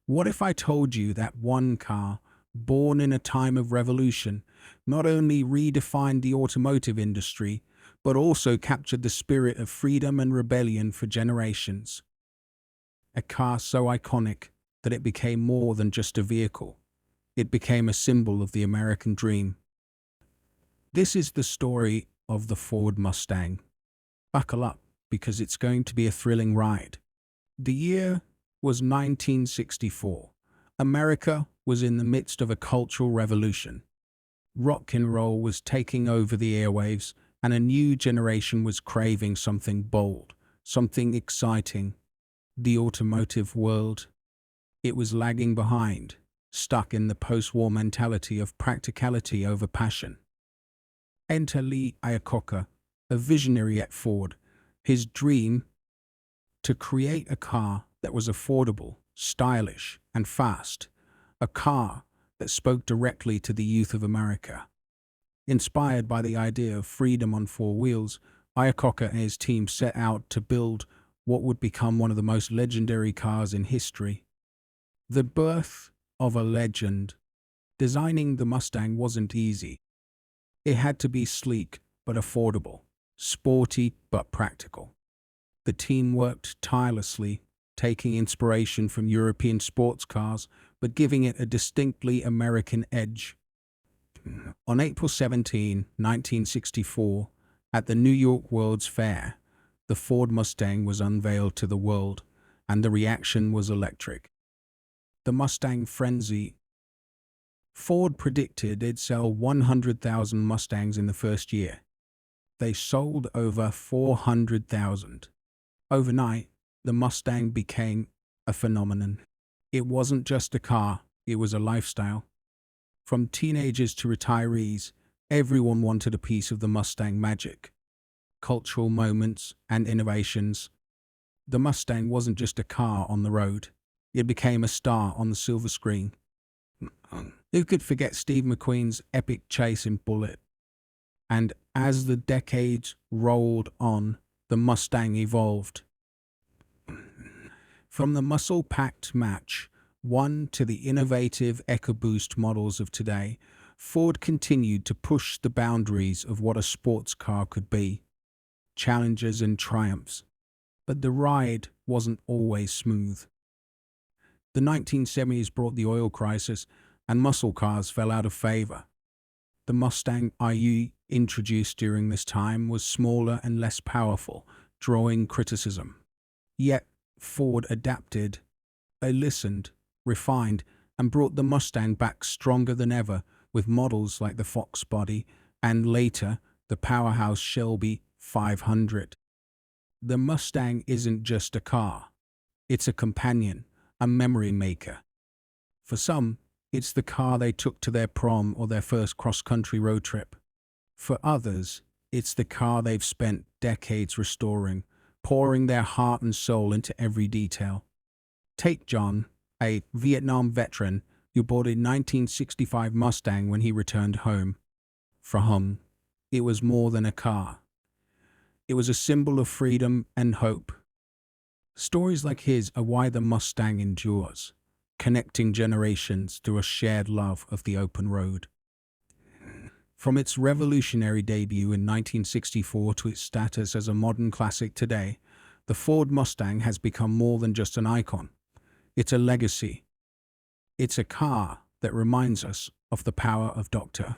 What if I told you that one car, born in a time of revolution, not only redefined the automotive industry, but also captured the spirit of freedom and rebellion for generations? A car so iconic that it became more than just a vehicle. It became a symbol of the American dream. This is the story of the Ford Mustang. Buckle up, because it's going to be a thrilling ride. The year was 1964. America was in the midst of a cultural revolution. Rock and roll was taking over the airwaves, and a new generation was craving something bold, something exciting. The automotive world, it was lagging behind, stuck in the post-war mentality of practicality over passion. Enter Lee Iacocca, a visionary at Ford. His dream: to create a car that was affordable, stylish, and fast. A car that spoke directly to the youth of America. Inspired by the idea of freedom on four wheels, Iacocca and his team set out to build what would become one of the most legendary cars in history. The birth of a legend. Designing the Mustang wasn't easy. It had to be sleek but affordable, sporty but practical. The team worked tirelessly, taking inspiration from European sports cars, but giving it a distinctly American edge. On April 17, 1964, at the New York World's Fair, the Ford Mustang was unveiled to the world, and the reaction was electric. The Mustang frenzy. Ford predicted it'd sell 100,000 Mustangs in the first year. They sold over 400,000. Overnight, the Mustang became a phenomenon. It wasn't just a car, it was a lifestyle. From teenagers to retirees, everyone wanted a piece of the Mustang magic. Cultural moments and innovations. The Mustang wasn't just a car on the road, it became a star on the silver screen. Who could forget Steve McQueen's epic chase in Bullitt? And as the decades rolled on, the Mustang evolved. From the muscle-packed Mach 1 to the innovative EcoBoost models of today, Ford continued to push the boundaries of what a sports car could be. Challenges and triumphs. But the ride wasn't always smooth. The 1970s brought the oil crisis, and muscle cars fell out of favor. The Mustang IU, introduced during this time, was smaller and less powerful, drawing criticism. Yet, Ford adapted. They listened, refined, and brought the Mustang back stronger than ever, with models like the Fox Body and later the powerhouse Shelby 500. The Mustang isn't just a car. It's a companion, a memory maker. For some, it's the car they took to their prom or their first cross-country road trip. For others, it's the car they've spent decades restoring, pouring their heart and soul into every detail. Take John, a Vietnam veteran who bought a 1965 Mustang when he returned home. For him, it was more than a car. It was a symbol of freedom and hope. Stories like his are why the Mustang endures, connecting generations through a shared love of the open road. From its revolutionary debut in 1964 to its status as a modern classic today, the Ford Mustang has become more than just an icon. It's a legacy. It's a car that reminds us of the power of Dr.